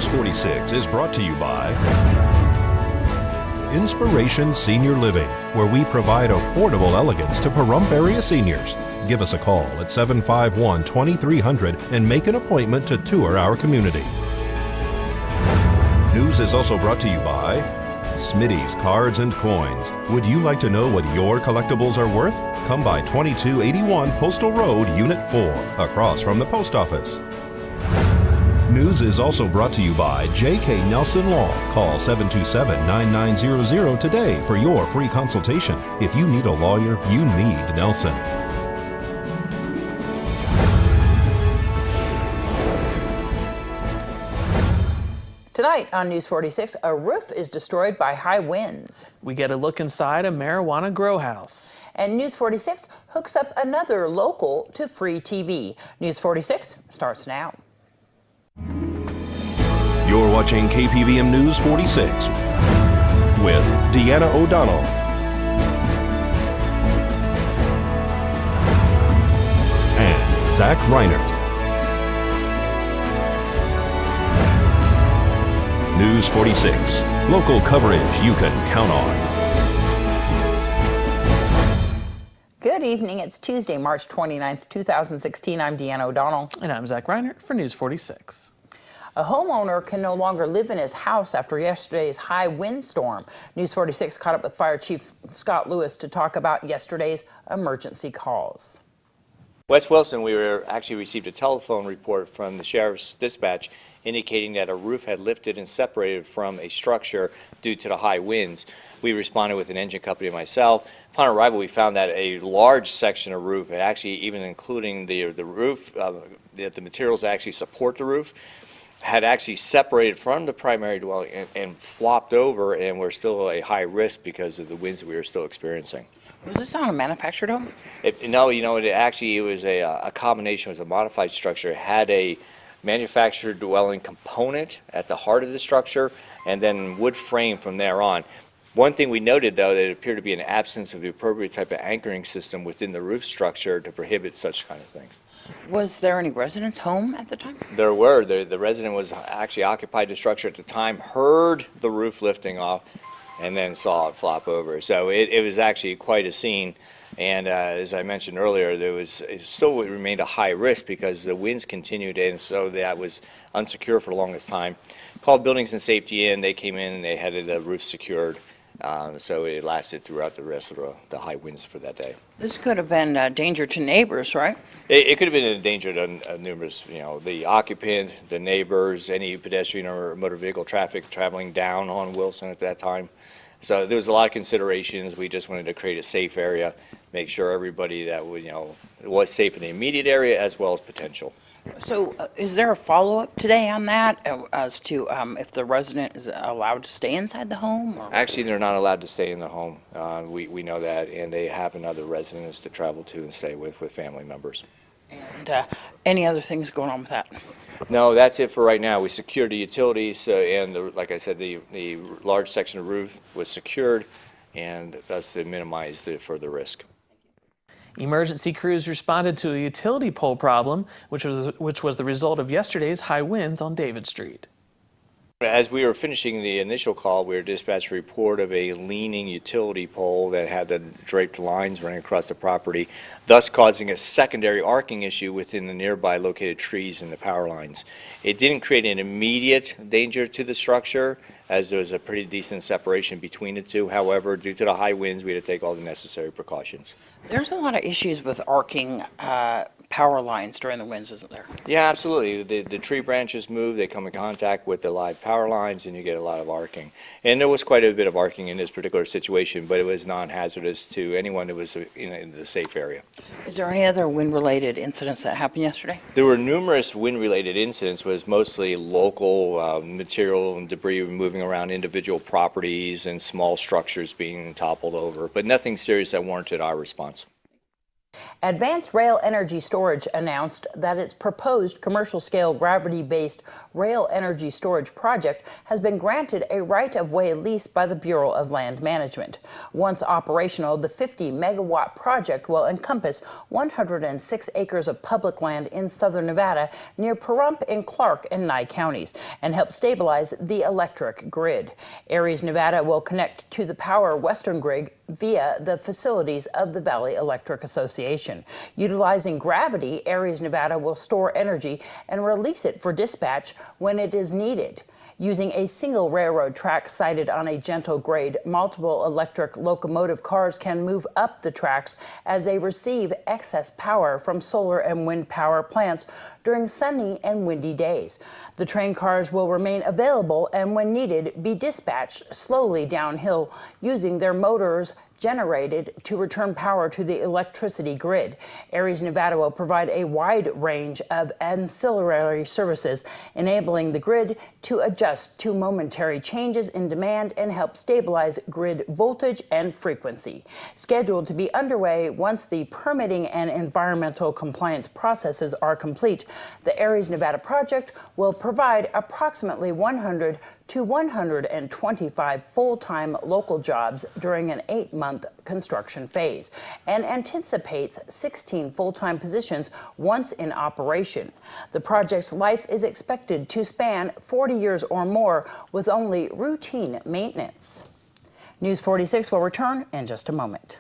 News 46 is brought to you by Inspiration Senior Living, where we provide affordable elegance to Pahrump area seniors. Give us a call at 751-2300 and make an appointment to tour our community. News is also brought to you by Smitty's Cards and Coins. Would you like to know what your collectibles are worth? Come by 2281 Postal Road, Unit 4, across from the post office. News is also brought to you by J.K. Nelson Law. Call 727-9900 today for your free consultation. If you need a lawyer, you need Nelson. Tonight on News 46, a roof is destroyed by high winds. We get a look inside a marijuana grow house. And News 46 hooks up another local to free TV. News 46 starts now. You're watching KPVM News 46 with Deanna O'Donnell and Zach Reinert. News 46, local coverage you can count on. Good evening. It's Tuesday, March 29th, 2016. I'm Deanna O'Donnell. And I'm Zach Reinert for News 46. A homeowner can no longer live in his house after yesterday's high windstorm. News 46 caught up with Fire Chief Scott Lewis to talk about yesterday's emergency calls. West Wilson, we actually received a telephone report from the Sheriff's Dispatch indicating that a roof had lifted and separated from a structure due to the high winds. We responded with an engine company and myself. Upon arrival, we found that a large section of roof, and actually even including the roof, the materials that actually support the roof, had actually separated from the primary dwelling and flopped over, and we're still a high risk because of the winds that we were still experiencing. Was this on a manufactured home? No, it was a combination. It was a modified structure. It had a manufactured dwelling component at the heart of the structure, and then wood frame from there on. One thing we noted, though, that it appeared to be an absence of the appropriate type of anchoring system within the roof structure to prohibit such kind of things. Was there any residents home at the time? There were. The resident was actually occupied the structure at the time, heard the roof lifting off, and then saw it flop over. So it was actually quite a scene. And as I mentioned earlier, it still remained a high risk because the winds continued, and so that was unsecure for the longest time. Called Buildings and Safety in. They came in and they had the roof secured. So it lasted throughout the rest of the high winds for that day. This could have been a danger to neighbors, right? It could have been a danger to numerous, the occupant, the neighbors, any pedestrian or motor vehicle traffic traveling down on Wilson at that time. So there was a lot of considerations. We just wanted to create a safe area, make sure everybody that was safe in the immediate area as well as potential. So is there a follow-up today on that as to if the resident is allowed to stay inside the home? Or? Actually, they're not allowed to stay in the home. We know that, and they have another residence to travel to and stay with family members. And any other things going on with that? No, that's it for right now. We secured the utilities, and like I said, the large section of roof was secured, and thus to minimize the further risk. Emergency crews responded to a utility pole problem, which was the result of yesterday's high winds on David Street. As we were finishing the initial call, we were dispatched a report of a leaning utility pole that had the draped lines running across the property, thus causing a secondary arcing issue within the nearby located trees and the power lines. It didn't create an immediate danger to the structure, as there was a pretty decent separation between the two. However, due to the high winds, we had to take all the necessary precautions. There's a lot of issues with arcing power lines during the winds, isn't there? Yeah, absolutely. The tree branches move, they come in contact with the live power lines, and you get a lot of arcing. And there was quite a bit of arcing in this particular situation, but it was non-hazardous to anyone that was in the safe area. Is there any other wind-related incidents that happened yesterday? There were numerous wind-related incidents, but it was mostly local material and debris moving around individual properties and small structures being toppled over, but nothing serious that warranted our response. Advanced Rail Energy Storage announced that its proposed commercial-scale gravity-based rail energy storage project has been granted a right-of-way lease by the Bureau of Land Management. Once operational, the 50-megawatt project will encompass 106 acres of public land in southern Nevada near Pahrump in Clark and Nye counties and help stabilize the electric grid. Aries, Nevada will connect to the Power Western grid via the facilities of the Valley Electric Association. Utilizing gravity, Aries, Nevada will store energy and release it for dispatch when it is needed. Using a single railroad track sited on a gentle grade, multiple electric locomotive cars can move up the tracks as they receive excess power from solar and wind power plants during sunny and windy days. The train cars will remain available and, when needed, be dispatched slowly downhill using their motors generated to return power to the electricity grid. Aries, Nevada will provide a wide range of ancillary services, enabling the grid to adjust to momentary changes in demand and help stabilize grid voltage and frequency. Scheduled to be underway once the permitting and environmental compliance processes are complete, the Aries, Nevada project will provide approximately 100 to 125 full-time local jobs during an 8-month construction phase and anticipates 16 full-time positions once in operation. The project's life is expected to span 40 years or more with only routine maintenance. News 46 will return in just a moment.